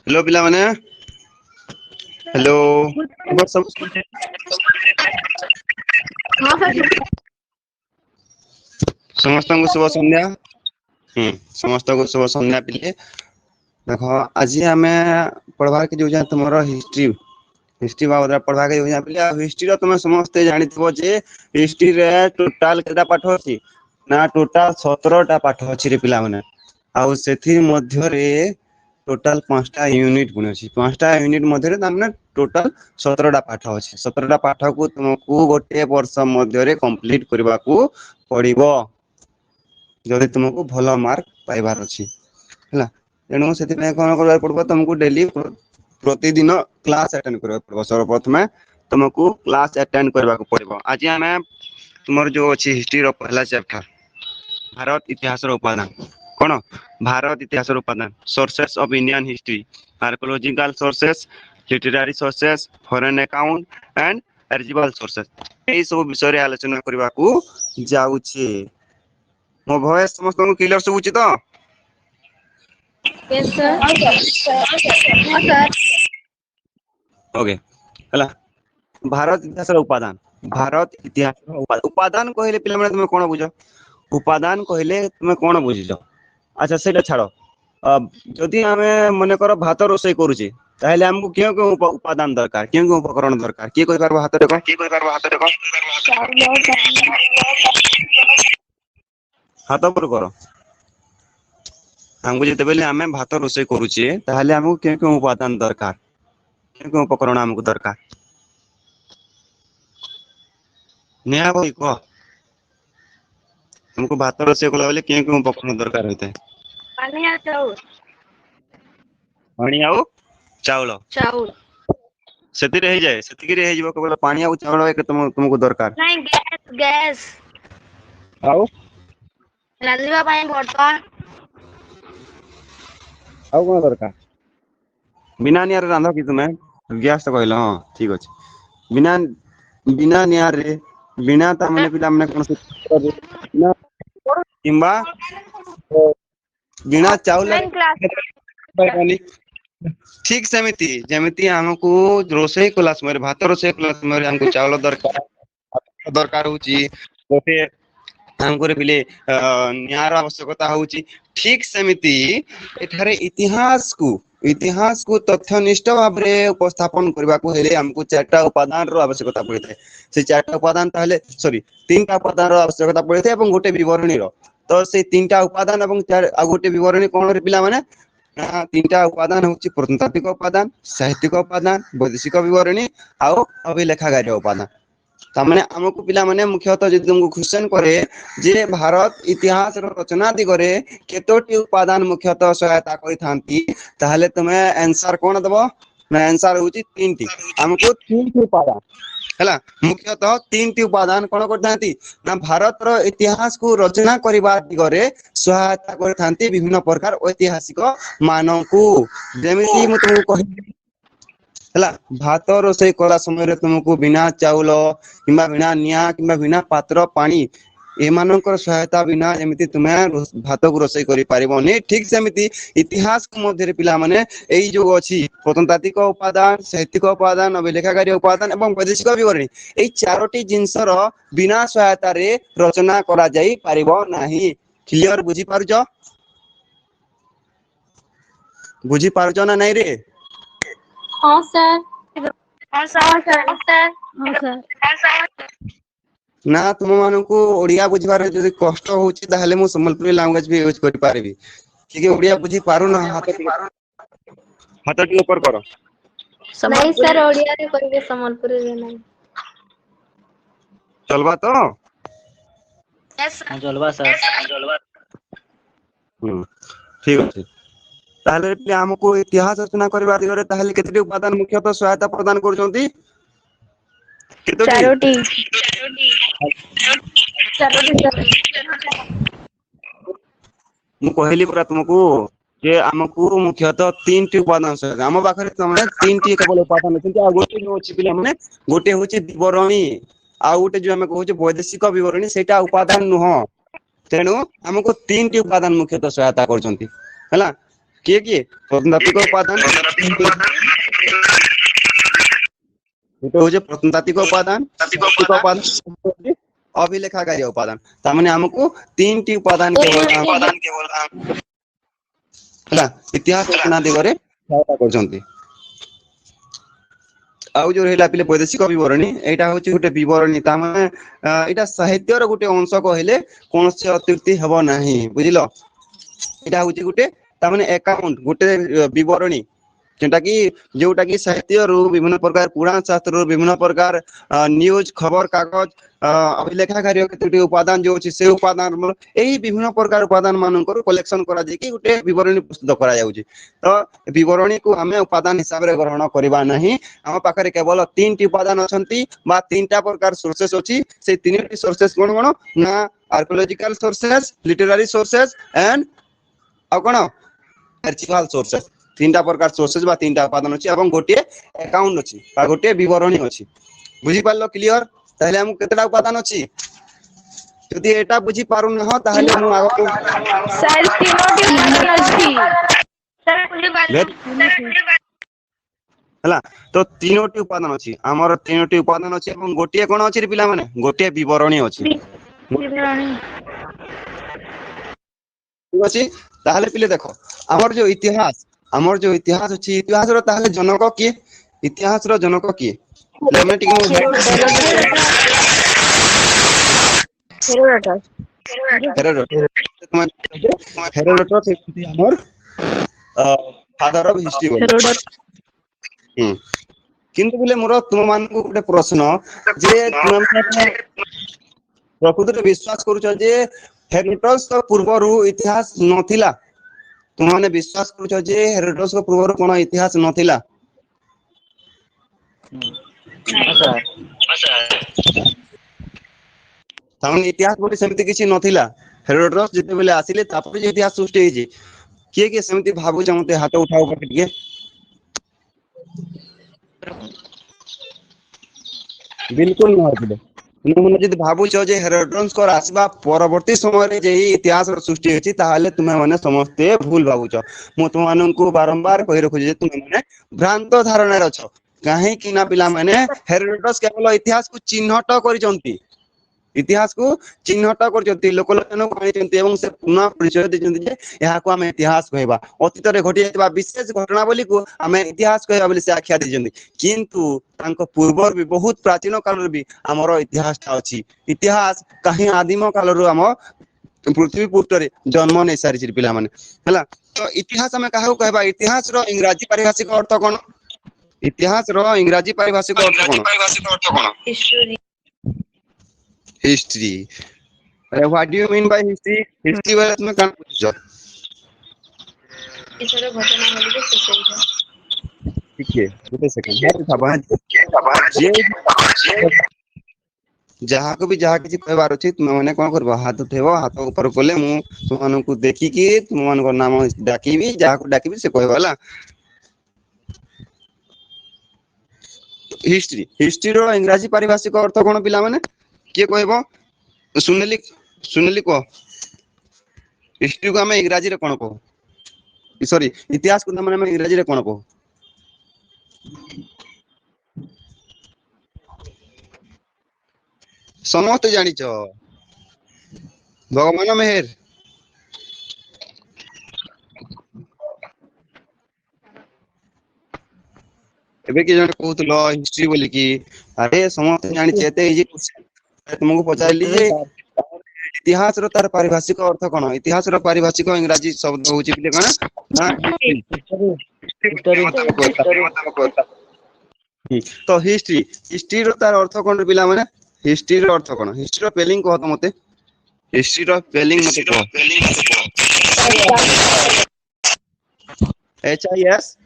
Hello पिला माने hello समस्त को शुभ संध्या। समस्त को शुभ संध्या पिले देख आज आम पढ़वा के जो तुम हिस्ट्री हिस्ट्री बाबद पढ़वा के पिले हिस्ट्री तुम समस्ते जानिथिबो जे हिस्ट्री रे टोटाल केटा पाठ अछि ना टोटाल 17टा पाठ अछि रे पिला माने आउ सेथि मध्य रे टोटाल 5टा यूनिट पुणी अछि 5टा यूनिट मध्य तामने टोटाल 17टा पाठ अछि 17टा पाठ को तुमको गोटे वर्ष मध्य रे कंप्लीट करबा को पड़िबो जदि तुमको भल मार्क पाइबार अछि हैला तेणु से कौन करबा पड़बो तुमको डेली प्रतिदिन क्लास अटेंड करबा पड़बो सर्वप्रथमे तुमको क्लास अटेंड करबा को पड़िबो आज हमें तुमर जो अछि हिस्ट्री रो पहला चैप्टर भारत इतिहास रो उपादान कोन भारत इतिहास रो उपादान sources of Indian history archaeological sources literary sources foreign account and archival sources ए सब विषय रे आलोचना करबा को जाउछि मो भॉइस समस्त को क्लियर सुबुछि तो Yes, sir. Yes, sir. Okay हला भारत इतिहास उपादान कहले पिला माने तुम कोन बुझो उपादान कहले तुम कोन बुझिजो अच्छा सेटा छाड़ो जदि आमे मने कर भात रोसई करूची ताहले हमको क्यों क्यों उपादान दरकार क्यों क्यों उपकरण दरकार की कोइ करबो हाथ देखो हाथ पर करो हमको जते बेले आमे भात रोसई करूची ताहले हमको क्यों क्यों उपादान दरकार क्यों क्यों उपकरण हमको दरकार नया भाई को हमको भात रोसई कला बेले क्यों क्यों उपकरण दरकार होते हैं पानी आ चाउल पानी आउ चावल चाउल सेति रह जाए सेति की रह जीवो केवल पानी आउ चावल के तुमको दरकार नहीं गैस आउ रांधिबा ପାଇଁ बर्तन आउ कोन दरकार बिना नियार रांधो कि तुमे गैस तो कहलो हां ठीक अछि बिना बिना नियार रे बिना ता माने पिला माने कोन से बिना किंबा बिना चावल ऑनलाइन क्लास ठीक सेमिति जेमिति हमको रोसई कला समय भात रोसई कला समय हमको चावल दरकार होची गोटे हमको रे बिले न्यार आवश्यकता होची ठीक सेमिति एठारे इतिहास को तथ्यनिष्ठ भाव रे उपस्थापन करबा को हेले हमको चारटा उपादान रो आवश्यकता पड़िथे से चारटा उपादान ताहले सॉरी तीनटा उपादान रो आवश्यकता पड़िथे एवं गोटे विवरणी रो तो से तीनटा उपादान एवं चार आ गोटे विवरणी कोन रे पिला माने तीनटा उपादान होची प्रत्नतात्विक उपादान साहित्यिक उपादान वैदेशिक विवरणी आउ अभिलेखागार उपादान तामाने हमको पिला माने मुख्यतः जदि तुमको क्वेश्चन करे जे भारत इतिहास रो रचना दिगरे केतोटी उपादान मुख्यतः सहायता करि थांती ताहले तुमे आंसर कोन दबो ना आंसर होची तीनटी हमको तीनटी उपादान हैला मुख्यतः तीनटी उपादान कोन करथांती ना भारत रो इतिहास को रचना करिबा दिगरे सहायता करथांती विभिन्न प्रकार ऐतिहासिक मानव को जेमिति मु तुमको कहि हैला भात रोसई कला समय रे तुमको बिना चावल किंबा बिना निया किंबा बिना पात्र पानी एमानकर सहायता बिना एमिति तुमे भात को रोसई करि पारिबोनी ठीक सेमिति इतिहास को मध्य रे पिला माने एई जो अछि प्रत्नतात्विक उपादान साहित्यिक उपादान अभिलेखागार उपादान एवं वैदेशिक विवरणी एई चारोटी जिंसर बिना सहायता रे रचना करा जाई पारिबो नाही क्लियर बुझी पारजो ना नहीं रे हां सर हां सर हां सर ना तुम मानकू ओडिया बुझबार जदि कष्ट होची ताहले मु संबलपुरी लैंग्वेज भी यूज करि पारिबी ठीक है ओडिया बुझी पारु ना हाथ ऊपर करो नहीं सर ओडिया रे करबे संबलपुरी रे नहीं चलबा तो यस चलबा सर ठीक अछि ताहले पे हमको इतिहास रचना करबा दिगरे ताहले केतटी उपादान मुख्यतः सहायता प्रदान करजोंती चारोटी मु कहली पूरा तुमको जे हमको मुख्यतः तीनटी उपादान से हम पाखरे तमने तीनटी केवल उपादान अछि आ गोटे जो अछि पिला माने गोटे होछि विवरणी आ गोटे जो हम कहू वैदेशिक विवरणी सेटा उपादान नुह तेणु हमको तीनटी उपादान मुख्यतः सहायता करजोंती हैला किए प्रत्नतात्विक उपादान गोटे हूँ प्रत्नतात्विक उपादान अभिलेखाकारी उपादान तार हमको 3टी उपादान केवल इतिहास रचना दिगरे सहायता करछंती आउ जो रहला पिले वैदेशिक विवरणी एटा होची गुटे विवरणी ता माने एटा साहित्य रो गुटे अंश कहले कोन से अतिरिक्त हेबो नाही बुझिलो एटा होची गुटे ता माने अकाउंट गुटे विवरणी जोटा कि साहित्य रू विभिन्न प्रकार पुराण शास्त्र रू विभिन्न प्रकार न्यूज खबर कागज अभिलेखागारी केतोटी उपादान जो अछि से उपादान एही विभिन्न प्रकार उपादान मानकर कलेक्शन करा जे कि गुटे विवरणी प्रस्तुत करा जाउची तो विवरणी को हमें उपादान हिसाब रे ग्रहण करबा नहीं हम पाखरे केवल 3टी उपादान अछंती बा 3टा प्रकार सोर्सेस अछि से 3टी सोर्सेस कोन ना archaeological sources literary sources and आ कोन आर्चिवल सोर्सेस 3टा प्रकार सोर्सेस बा 3टा उपादान अछि एवं गोटे अकाउंट अछि बा गोटे विवरणी अछि बुझी पारलो क्लियर ताहले हम केतटा उपादान अछि यदि एटा बुझी पारु न हो ताहले हम आगो सर तीनोटी उपादान अछि हला तो 3टी उपादान अछि हमर 3टी उपादान अछि एवं गोटे कोन अछि रे पिला माने गोटे विवरणी अछि विवरणी ठीक अछि ताहले पिले देखो हमर जो इतिहास अछि इतिहास रो ताहले जनक किए इतिहास रो जनक किए लेमे टिके हेरोडोटस हमर फादर ऑफ हिस्ट्री किंतु बोले मोर तुम मान को गोटे प्रश्न जे तुम प्रकृति विश्वास करूछ जे हेरोडोटस पूर्व रू इतिहास नथिला तुम माने विश्वास करूछ जे हेरोडोटस को पूर्व रू कोन इतिहास नथिला तामने इतिहास बोली सेमति किछि नथिला हेरोडोटस जते बेले आसिले तापर जे इतिहास सृष्टि हेछि किए सेमति भाबु जमते हाथ उठाओ पटिके बिल्कुल न होतले तुम जदि भाबुछ जे हेरोडोटस को आसीबा परवर्ती समय रे जे इतिहास रो सृष्टि हेछि ताहाले तुमे माने समस्ते भूल भाबुछ मु तुम माननकु बारंबार कहि रखु जे तुमे माने भ्रांत धारणा रे छ काहे कि ना पिला माने हेरोडोटस केवल इतिहास को चिन्हट करिसंती इतिहास को चिन्हट करजंती लोकलोचन को आनिचंती एवं से पुनः परिचय देजंती जे यहा को हम इतिहास कहबा अतीत रे घटी जायबा विशेष घटनावली को हम इतिहास कहबा बोली से आख्या देजंती किंतु तांको पूर्व भी बहुत प्राचीन काल रे भी हमरो इतिहास ता अछि इतिहास कहीं आदिम काल रो हम पृथ्वी पुष्ट रे जन्म नै सारी पिला माने हला तो इतिहास हम काहू कहबा इतिहास रो इंग्रजी पारिभाषिक अर्थ कोन इतिहास रो इंग्रजी पारिभाषिक अर्थ कोन history what do you mean by history history वाला तुम्हें कान पूछो इसरो घटना वाली के सोचेगा ठीक है रुको सेकंड है था बात जे जहा को भी जहा किछि कहबार अछि तुम माने कोन करबो हाथ उठेबो हाथ ऊपर कोले मु तुम मानन को देखि कि तुम मान को नाम डाकीबी जहा को डाकीबी से कहबो हला हिस्ट्री हिस्ट्री रो इंग्रजी पारिभाषिक अर्थ कोन पिला माने के कहबो सुनेली को हिस्ट्री को हम इंग्रजी रे कोन को सॉरी इतिहास को हम इंग्रजी रे कोन को समस्त जानि छ भगवान मेहर एबे के जण कहउतलो हिस्ट्री बोली कि अरे समस्त जानि छ एते इजी तुमको पचारली जे इतिहास रो तार पारिभाषिक अर्थ कोन इतिहास रो पारिभाषिक इंग्रजी शब्द होची बिले कोन ना तो हिस्ट्री हिस्ट्री रो तार अर्थ कोन बिला माने हिस्ट्री रो अर्थ कोन हिस्ट्री रो स्पेलिंग कहत मते हिस्ट्री रो स्पेलिंग मते कह H I S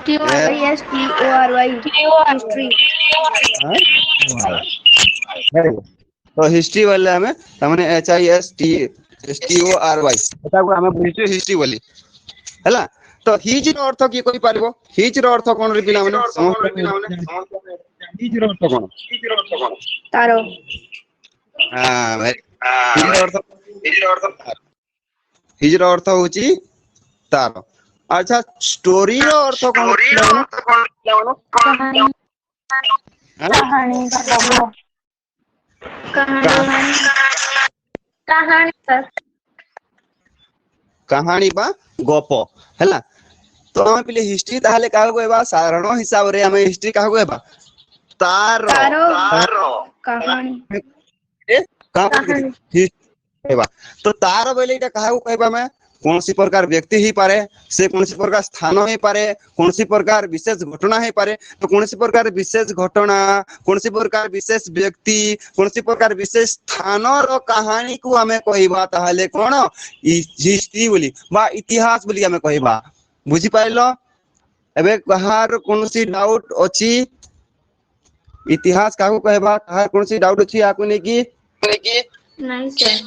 T O R Y history तो हिस्ट्री वाले हमें तमने H I S T O R Y एटा को हमें बुझियो हिस्ट्री बोली हला तो हिज रो अर्थ की कोइ पारबो हिज रो अर्थ कोन रे पिला माने हिज रो अर्थ कोन तारो हां हिज रो अर्थ होची तार। अच्छा स्टोरी रो अर्थ कोन कहानी कहानी कहानी कहानी सर कहानी बा गप हैला। तो हम पहले हिस्ट्री ताहले काहू कहबा साधारण हिसाब रे हम हिस्ट्री काहू कहबा तार कहानी कहबा। तो तार बोले एटा काहू कहबा मैं कौन सी प्रकार व्यक्ति ही पारे से कौन सी प्रकार स्थान ही पारे कौन सी प्रकार विशेष घटना ही पारे। तो कौन सी प्रकार विशेष घटना कौन सी प्रकार विशेष व्यक्ति कौन सी प्रकार विशेष स्थान रो कहानी को हमें कहबा ताहले कोन हिस्ट्री बोली बा इतिहास बोली हमें कहबा। बुझी पाइलो एबे कहार कौन सी डाउट अछि इतिहास काहू कहबा कहार कौन सी डाउट अछि आकु ने की नहीं सर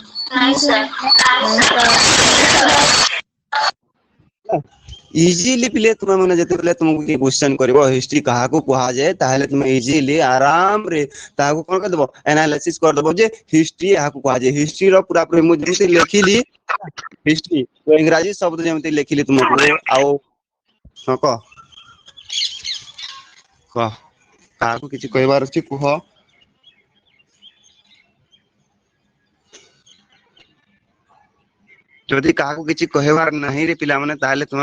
इजीली पिले तुम माने जते बेले तुमको की क्वेश्चन करबो हिस्ट्री कहा को कहा जाए ताहले तुम इजीली आराम रे ताको कोन कर देबो एनालिसिस कर देबो जे हिस्ट्री आहा को कहा जाए। हिस्ट्री रो पूरा पूरी मु जेते लिखिली हिस्ट्री तो इंग्रजी शब्द जेते लिखिली तुमको आउ ह क काको किछि कहबार अछि कुह। जदि काको किछि कहबार नहीं रे पिला माने ताहले तुम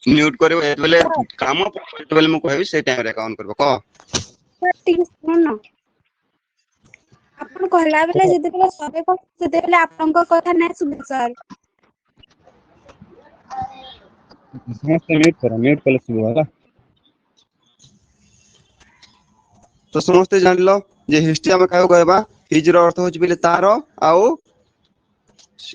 म्यूट करबो एतबेले काम एतबेले मु कहबी से टाइम रे ऑन करबो क ठीक सुन आपण कहला बेले जते बेले सबे को जते बेले आपनक कथा नै सुने सर समस्त म्यूट कर सुबह। तो समस्ते जान लो जे हिस्ट्री हम काहू कहबा हिज रो अर्थ होची बेले तार आउ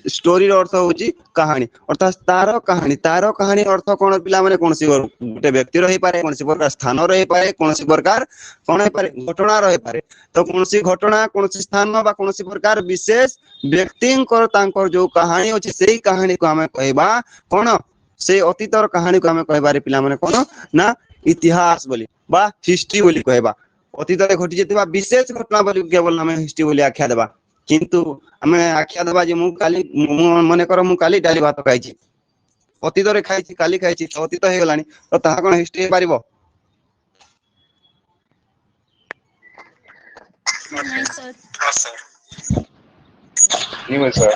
स्टोरी रो अर्थ होची कहानी अर्थात तार कहानी अर्थ कोन पिला माने कोन सी गोटे व्यक्ति रही पारे कोन सी प्रकार स्थान रही पारे कोन सी प्रकार कोन है पारे घटना रही पारे। तो कोन सी घटना कोन सी स्थान बा कोन सी प्रकार विशेष व्यक्ति को तांकर जो कहानी होची सेही कहानी को हमें कहबा कोन से अतीतर कहानी को हमें कहबा रे पिला माने कोन ना इतिहास बोली बा हिस्ट्री बोली कहबा। अतीत रे घटी जेतबा विशेष घटना बोली केवल हमें हिस्ट्री बोली आख्या देबा। किंतु हमें आख्या देबा जे मु काली मने कर मु काली डाली भात खाइछि अतीत रे खाइछि काली खाइछि तो अतीत हे गलानी तो ताहा कोन हिस्ट्री हे पारिबो नहीं सर नहीं सर।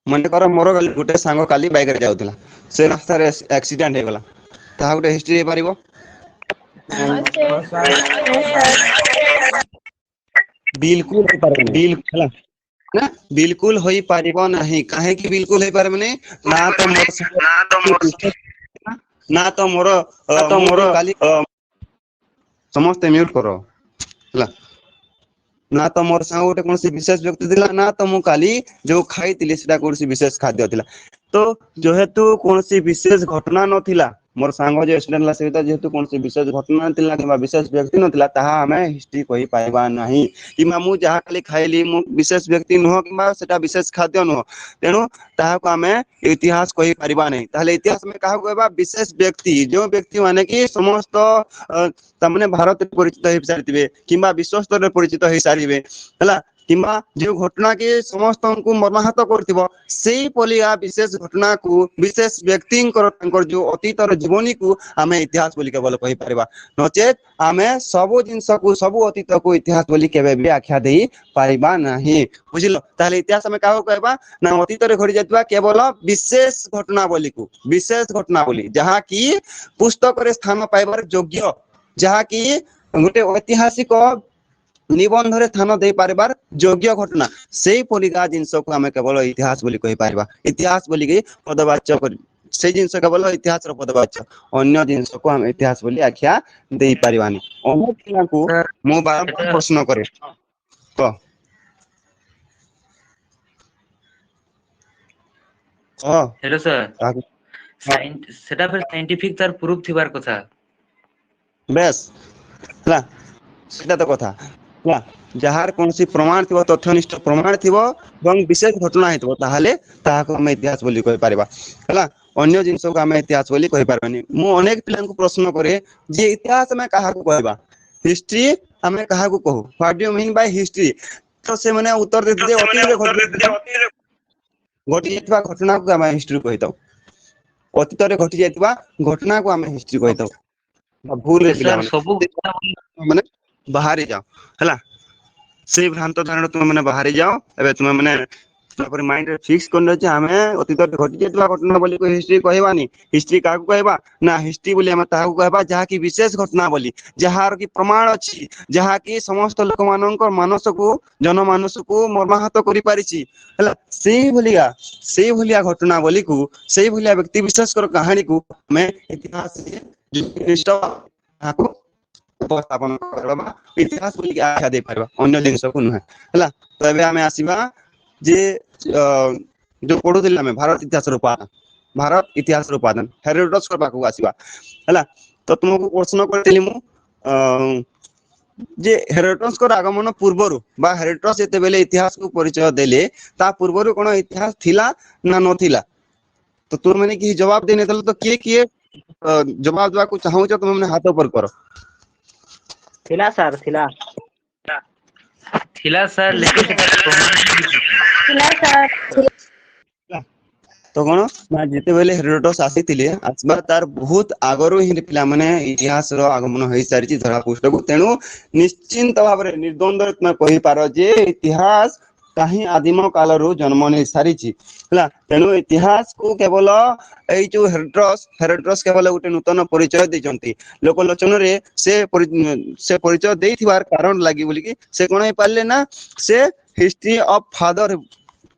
मने कर मोर गोटे सांग काली बाइक रे जाउतला से रास्ता रे एक्सीडेंट हे गला ताहा गोटे हिस्ट्री हे पारिबो बिल्कुल हो पारे बिल्कुल ना बिल्कुल होई पारिबो नहीं काहे कि बिल्कुल होई पारे माने ना तो मोर काली समस्त म्यूट करो हला ना तो मोर सांग गोटे कोनसी विशेष व्यक्ति दिला ना तो मु काली जो खाई तिली सेटा कोनसी विशेष खाद्य थिला। तो जेहेतु कोनसी विशेष घटना नथिला मोर सांग जे एक्सीडेंट ला सेता जेहेतु कोनसी विशेष घटना नथिला किबा विशेष व्यक्ति नथिला ताहा हमें हिस्ट्री कहि पाइबा नहीं किबा मु जहा खाली खाइली मु विशेष व्यक्ति न हो किबा सेटा विशेष खाद्य न हो तेनु ताहा को हमें इतिहास कहि पारिबा नहीं। ताले इतिहास में काहा कहबा विशेष व्यक्ति जो व्यक्ति माने कि समस्त तमने भारत परिचित हे सारितिबे किबा विश्व स्तर रे परिचित हे सारिबे हला किबा जो घटना के समस्त को मर्माहत करथिबो सेही पलिया विशेष घटना को विशेष व्यक्ति को जो अतीतर जीवनी को हमें इतिहास बोली केवल कहि परबा नचेत हमें सब जिंस को सब अतीत को इतिहास बोली केबे भी आख्या देई पारिबा नहीं। बुझिलो ताले इतिहास में काहो कहबा ना अतीत रे घडी जातबा केवल विशेष घटना बोली जहा की पुस्तक रे स्थान पाइबार योग्य जहा की गोटे ऐतिहासिक निबंध रे स्थान दे पारबार योग्य घटना सेही पलिका जिंस को हमें केवल इतिहास बोली कहि पारबा। इतिहास बोली के पदवाच्य कर से जिंस केवल इतिहास रो पदवाच्य अन्य जिंस को हम इतिहास बोली आख्या देई पारिबानी। अन्य पिला को मो बारंबार प्रश्न करे तो हेलो सर सेटा फिर साइंटिफिक तार प्रूफ थिबार कथा बेस हला सेटा तो कथा हला जहार कोनसी प्रमाण थिबो तथ्यनिष्ठ प्रमाण थिबो एवं विशेष घटना हेतबो ताहाले ताहा को हम इतिहास बोली कहि पारबा हला अन्य जिंस को हम इतिहास बोली कहि पारबानी। मु अनेक पिलान को प्रश्न करे जे इतिहास में काहा को कहबा हिस्ट्री हमें काहा को कहू what do you mean by history तो से माने उत्तर दे दे अतीत रे घटना घटी जाइଥିବା घटना को आम हिस्ट्री कहिताऊ अतीत रे घटी जाइଥିବା घटना को आम हिस्ट्री कहिताऊ भूल रे पिला सर सब माने बाहरी जाओ हला से भ्रांत धारणा तुम माने बाहरी जाओ एबे तुम माने तापर माइंड रे फिक्स करनो जे हमें अतीत रे घटी जाइଥିବା घटना बोली को हिस्ट्री कहबानी हिस्ट्री काकू कहबा ना हिस्ट्री बोली हम ताकू कहबा जहा की विशेष घटना बोली जहार की प्रमाण अछि जहा की समस्त लोक मानक मानस को जनमानस को मर्माहत करि पारिछि हला से भलिया घटना बोली को से भलिया व्यक्ति विशेष कर कहानी को मैं इतिहास रे निष्ठ ताकू उपस्थापन करबा इतिहास बोली आख्या दे पारबा अन्य जिंस को न हला तो एबे हमें आसीबा जे जो पढुथिला हमें भारत इतिहास रो उपादान हेरोडोटस करबा को आसीबा हला तो तुमको प्रश्न करथिली मु जे हेरोडोटस को आगमन पूर्वरु बा हेरोडोटस जेते बेले इतिहास को परिचय देले ता पूर्वरु कोन इतिहास थिला ना नथिला तो तुम माने की जवाब देने तले तो किए जवाब देबा को चाहौ छ तुम माने हाथ ऊपर करो थिला सर थिला लेकिन सेटा प्रमाण थिला सर तो कोन ना जेते बेले हेरोडोटस आसीतिले आसबा तार बहुत आगरो ही पिला माने इतिहास रो आगमन होई सारिछि धरा पुष्ट को तेनु निश्चिंत भाबरे निर्द्वंद में कहि पारो जे इतिहास काहे आदिम काल रो जन्म नै सारिछि हला तेनु इतिहास को केवल एई जो हेरोडोटस केवल उटे नूतन परिचय दैचंती लोकलोचन रे से परिचय देथिबार कारण लागि बोली कि से कोन हे पाले ना से हिस्ट्री ऑफ फादर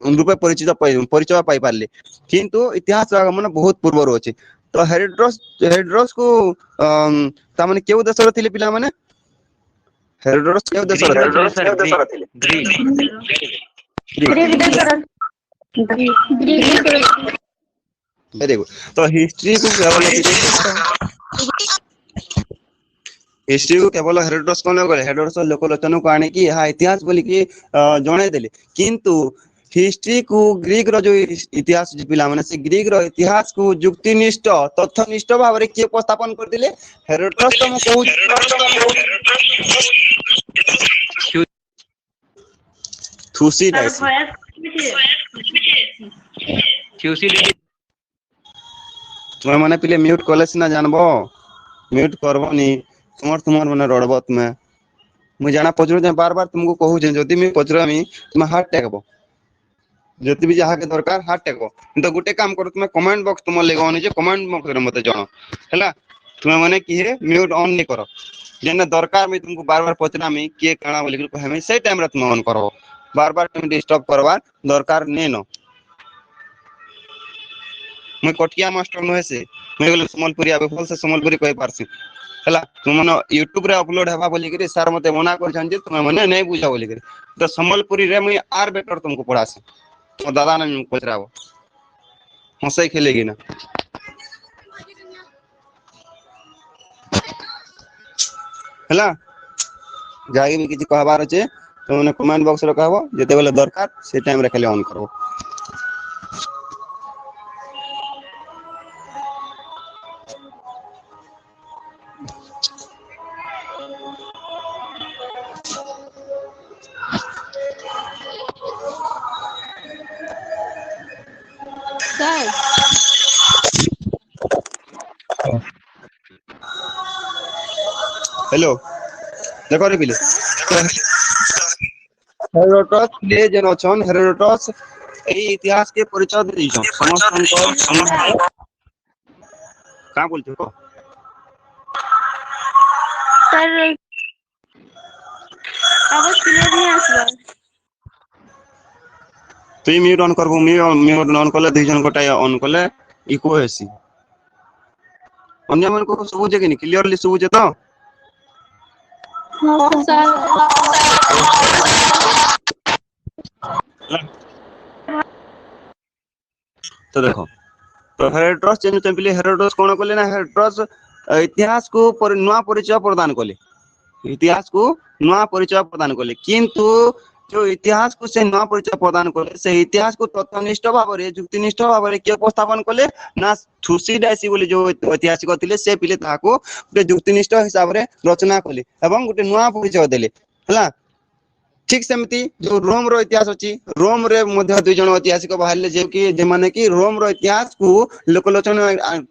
रूपे परिचय पाई पारले किंतु इतिहास आगमन बहुत पूर्व रो अछि तो हेरोडोटस को ता माने केउ देश रो थिले पिला माने हेरोडोटस केउ देश रो थिले ग्रीक देशर वेरी गुड तो हिस्ट्री को केवल हेरोडोटस कोन करे हेरोडोटस लोकलोचन को आने की हा इतिहास बोली कि जणे देले किंतु हिस्ट्री को ग्रीक रो जो इतिहास जो पिला माने से ग्रीक रो इतिहास को युक्तिनिष्ठ तथ्यनिष्ठ भाव रे के उपस्थापन कर दिले हेरोडोटस तो कहू थुसीडाइसिस तुम माने पिले म्यूट कॉलेज ना जानबो म्यूट करबोनी तुमर माने रडबो तुमे मु जाना पचरो जे बार बार तुमको कहू जे जदी मैं पचरामी तुम हार्ट टेकबो जति भी जहा के दरकार हार्ट टेकबो तो गुटे काम करो तुम कमेंट बॉक्स तुम लेगोनी जे कमेंट बॉक्स रे मते जणो हला तुम माने की है म्यूट ऑन नहीं करो जेने दरकार मैं तुमको बार बार पचरामी के काना बोली के कहमे से टाइम रे तुम ऑन करो बार बार तुम डिस्टर्ब करवा दरकार ने नो मैं कटिया मास्टर न से मैं बोले समलपुरी आबे फल से समलपुरी कहि पारसी हला तुम मन YouTube रे अपलोड हेबा बोली के सर मते मना कर छन जे तुम माने नहीं बुझा बोली के तो समलपुरी रे मैं आर बेटर तुमको पढ़ासी तो दादा ने पचराबो हंसै खेलेगी ना हला जागी भी किछि कहबार अछि तो मने कमेंट बॉक्स रे कहबो जते बेले दरकार से टाइम रे खाली ऑन करबो सर हेलो देखो रे बिले हेरोडोटस ले जन छन हेरोडोटस ए इतिहास के परिचय दै छन समस्त का बोलते को सर आवाज क्लियर नहीं आसबा तुई म्यूट ऑन करबो म्यूट ऑन करले दुई जन गोटाय ऑन करले इको हेसी अन्य मन को सब जगह नहीं क्लियरली सब जे तो हां सर तो देखो तो हेरोडोटस जेन टेम्पली हेरोडोटस कोन करले ना हेरोडोटस इतिहास को नुआ परिचय प्रदान करले इतिहास को नुआ परिचय प्रदान करले किंतु जो इतिहास को से नुआ परिचय प्रदान करले से इतिहास को तथ्यनिष्ठ भाव रे युक्तिनिष्ठ भाव रे के उपस्थापन करले ना थुसीडाइसिस बोली जो ऐतिहासिक थिले से पिले ताको गुटे युक्तिनिष्ठ हिसाब रे रचना करले एवं गुटे नुआ परिचय देले हला ठीक सेमती जो रोम रो इतिहास अछि रोम रे मध्य दुई जण ऐतिहासिक बाहरले जे कि जे माने कि रोम रो इतिहास को लोकलोचन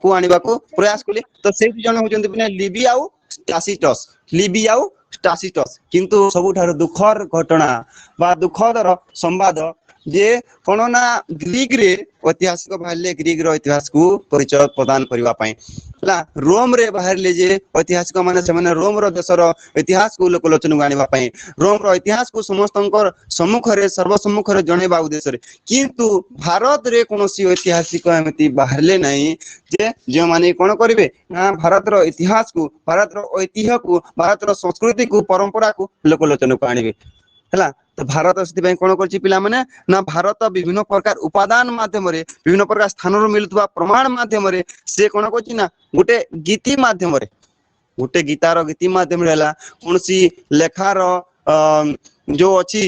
को आनिबा को प्रयास कले तो से दुई जण होजंती बिना लिबी आउ टासिटस लिबी आउ टासिटस किंतु सबुठार दुखर घटना बा दुखदर संवाद जे कोन ना ग्रीक रे ऐतिहासिक बाहरले ग्रीक रो इतिहास को परिचय प्रदान करबा पई हला रोम रे बाहरले जे ऐतिहासिक माने से माने रोम रो देशर इतिहास को लोकलोचन को आनिबा पई रोम रो इतिहास को समस्तंकर सम्मुख रे सर्वसम्मुख रे जणेबा उद्देश्य रे किंतु भारत रे कोनोसी ऐतिहासिक एमती बाहरले नहीं जे जो माने कोन करिवे ना भारत रो इतिहास को भारत रो ऐतिह्य को भारत रो संस्कृति को परंपरा को लोकलोचन को आनिबे हला तो भारत से कोन करछि पिला माने ना भारत विभिन्न प्रकार उपादान माध्यम रे विभिन्न प्रकार स्थान रो मिलुवा प्रमाण माध्यम रे से कोन करछि ना गुटे गीति माध्यम रे गुटे गीतार गीति माध्यम रे कोनसी लेखार जो अछि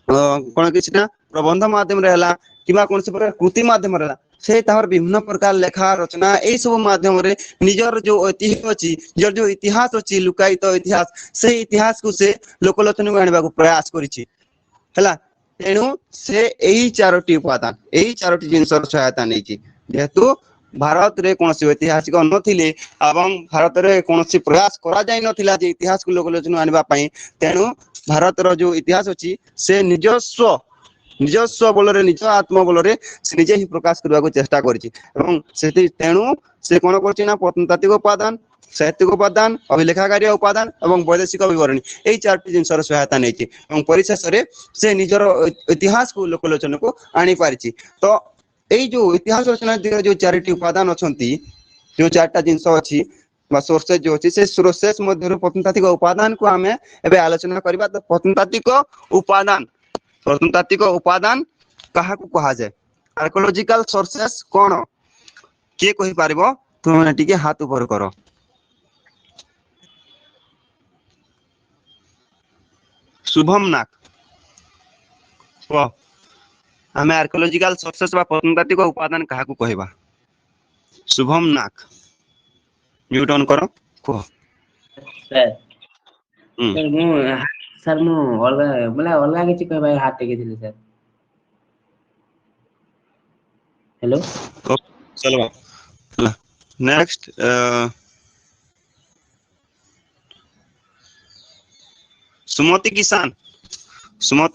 कोन किछि ना प्रबंध माध्यम रे किबा कोनसी प्रकार कृति माध्यम रे से तार विभिन्न प्रकार लेखा रचना ए सब माध्यम रे निजर जो ऐतिह्य अछि निजर जो इतिहास अछि लुकायित इतिहास से इतिहास को से लोकलोचन को आनिबा को प्रयास करिछि हला तेनु से एही चारोटी उपादान एही चारोटी जिनसर सहायता नै छि जेतु भारत रे कोनसी ऐतिहासिक नथिले एवं भारत रे कोनसी प्रयास करा जाय नथिला जे इतिहास को लोकलोचन आनिबा पई तेनु भारत रो जो इतिहास अछि से निजस्व बल रे निज आत्म बल रे से निजे ही प्रकाश करबा को चेष्टा करिछि एवं सेति तेनु से कोन करछि ना प्रत्नतात्विक उपादान साहित्यिक उपादान अभिलेखागारी उपादान एवं वैदेशिक विवरणी एही चारटी जिनसर सहायता नै छि एवं परिशेष रे से निजर इतिहास को लोकलोचन को आनि पारिछि तो एई जो इतिहास रचना जो चारटी उपादान अछंती जो चारटा जिनस अछि बा सोर्सेस जो अछि से सोर्सेस मध्य प्रत्नतात्विक उपादान को हमें एबे आलोचना करबा तो प्रत्नतात्विक उपादान कहा को कहा जाय आर्कियोलॉजिकल सोर्सेस कोन के कहि पारिबो तुम टिके हाथ ऊपर करो शुभम नाक हमें आर्कियोलॉजिकल सोर्सेस बा प्रत्नतात्विक उपादान कहा को कहबा शुभम नाक म्यूट ऑन करो को सर मु अलगा किछि कहबा हाथ टेके दिले सर हेलो चलो नेक्स्ट सुमति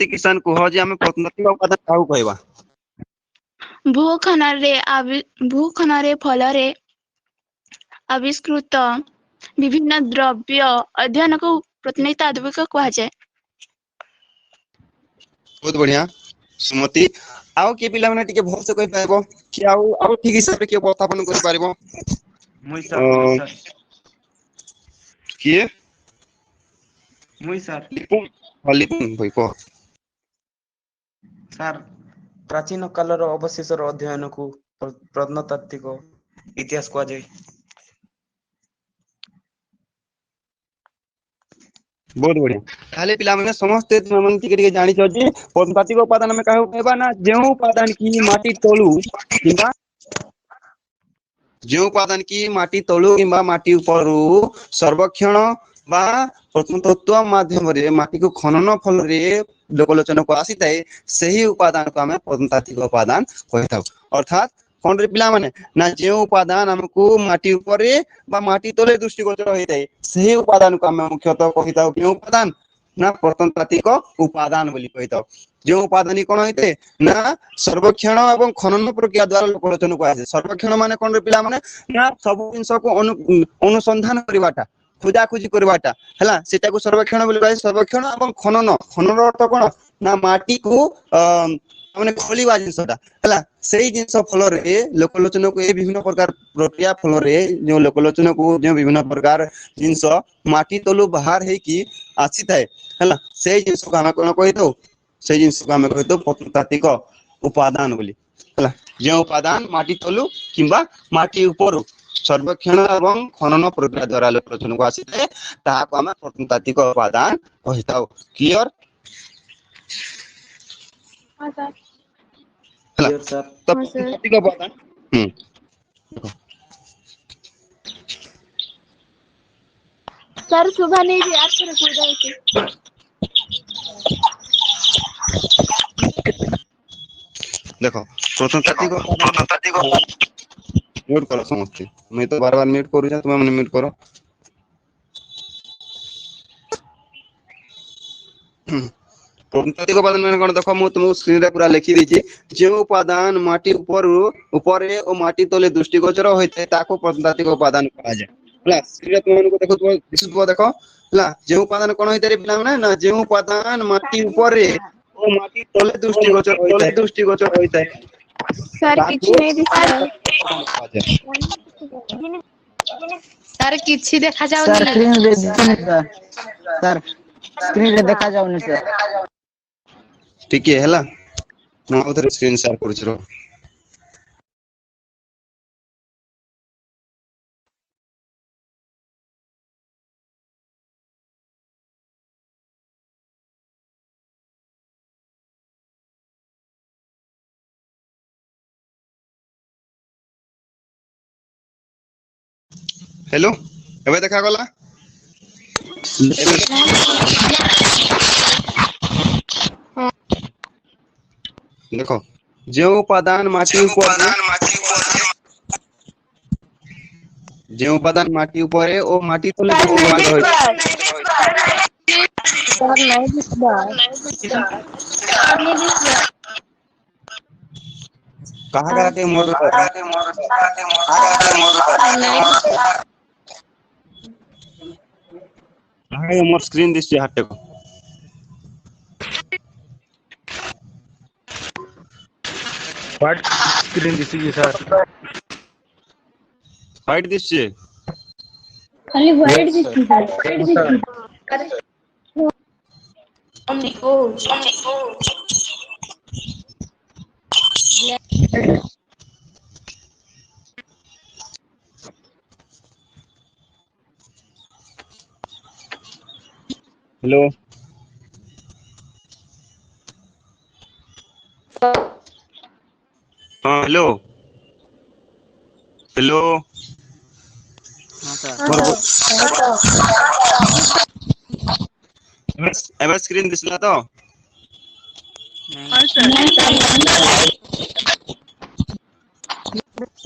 किसान को जे हमें प्रत्नतात्विक उपादान काहू कहबा भूखनरे फलरे आविष्कृत विभिन्न द्रव्य अध्ययन को प्रत्नतात्विक कहा जाए बहुत बढ़िया सुमति आउ के पिला माने टिके भल से कहि पाइबो कि आउ ठीक हिसाब रे के उपस्थापन करि पारिबो मुई सर किए मुई सर लिपुन भाई को सर प्राचीन कालर अवशेषर अध्ययन को प्रत्नतात्विक इतिहास कहा जाए बहुत बढ़िया ताले पिला माने समस्त मन टिके जानि छ जे प्रत्नतात्विक उपादान में कहू कहबा ना जेउ उपादान की माटी तोलू किबा जेउ उपादान की माटी तोलू किबा माटी ऊपरु सर्वेक्षण बा प्रत्नतत्व माध्यम रे माटी को खनन फल रे लोकलोचन को आसी थाए सही उपादान को हमें प्रत्नतात्विक उपादान कहताउ अर्थात कोन रे पिला माने ना जे उपादान हमको माटी ऊपर बा माटी तले दृष्टिगोचर होई थाए सही उपादान को हमें मुख्यतः कहताउ के उपादान ना प्रत्नतात्विक उपादान बोली कहताउ जो उपादान कोन होइते ना सर्वेक्षण एवं खनन प्रक्रिया द्वारा लोकलोचन को आसे सर्वेक्षण माने कोन रे पिला माने ना सब जिंस को अनुसंधान करबाटा खोजा खोजी करबाटा हला सेटा को सर्वेक्षण बोली कहै सर्वेक्षण एवं खनन अर्थ कोन ना माटी को माने खोलिबा जिंसटा हला सेही जिंस फल रे लोकलोचन को ए विभिन्न प्रकार प्रक्रिया फल रे जो लोकलोचन को जो विभिन्न प्रकार जिंस माटी तलु बाहर हे की आसी थाए हला सेही जिंस को हम कोन कहतो सेही जिंस को हम कहतो प्रत्नतात्विक उपादान बोली हला जे उपादान माटी तलु किबा माटी ऊपर सर्वेक्षण एवं खनन प्रक्रिया द्वारा लोकलोचन को आसी थाए ता को हम प्रत्नतात्विक उपादान कहताउ क्लियर हां सर क्लियर सर तो प्रत्नतात्विक उपादान सर सुबह नहीं याद करे देखो प्रत्नतात्विक म्यूट करो समझते मैं तो बार बार म्यूट करू तुम्हें मैंने म्यूट करो प्रत्नतात्विक उपादान मैंने कौन देखो मु तुमको स्क्रीन रे पूरा लिखि देछि जे उपादान माटी ऊपर ऊपरे ओ माटी तले दृष्टिगोचर होइते ताको प्रत्नतात्विक उपादान कहा जाय हला स्क्रीन रे तुमको देखो दिसुतो देखो हला जे उपादान कोन होइते रे पिला माने ना जे उपादान माटी ऊपरे ओ माटी तले दृष्टिगोचर होइते सर किछि नहीं दिसला सर किछि देखा सर जाउनी स्क्रीन रे दिसुनी सर स्क्रीन रे देखा जाउनी सर ठीक है हला ना उधर स्क्रीन शेयर करू छरो हेलो एबे देखा गला देखो जो उपादान माटी ऊपर है ओ माटी तले दृष्टिगोचर होइते सर नहीं दिसला कहा के मोर कहा मोर स्क्रीन दिस हटे को व्हाइट स्क्रीन दिसी सर व्हाइट दिस खाली वाइट दिसि सर हेलो हाँ हेलो हेलो एबे स्क्रीन दिसला तो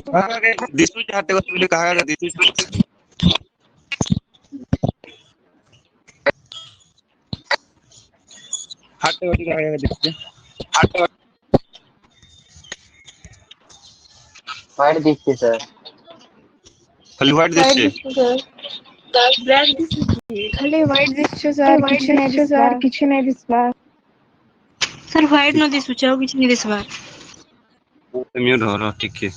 कहा के दिसु हटे को बोले कहा के दिसु हटे को कहा के दिसु हटे व्हाइट दिसते सर खाली व्हाइट दिस ब्लैक दिसि खाली व्हाइट दिसछ सर किछि नहीं दिसला सर व्हाइट न दिसुछ और किछि नहीं दिसबा म्यूट हो रहा ठीक है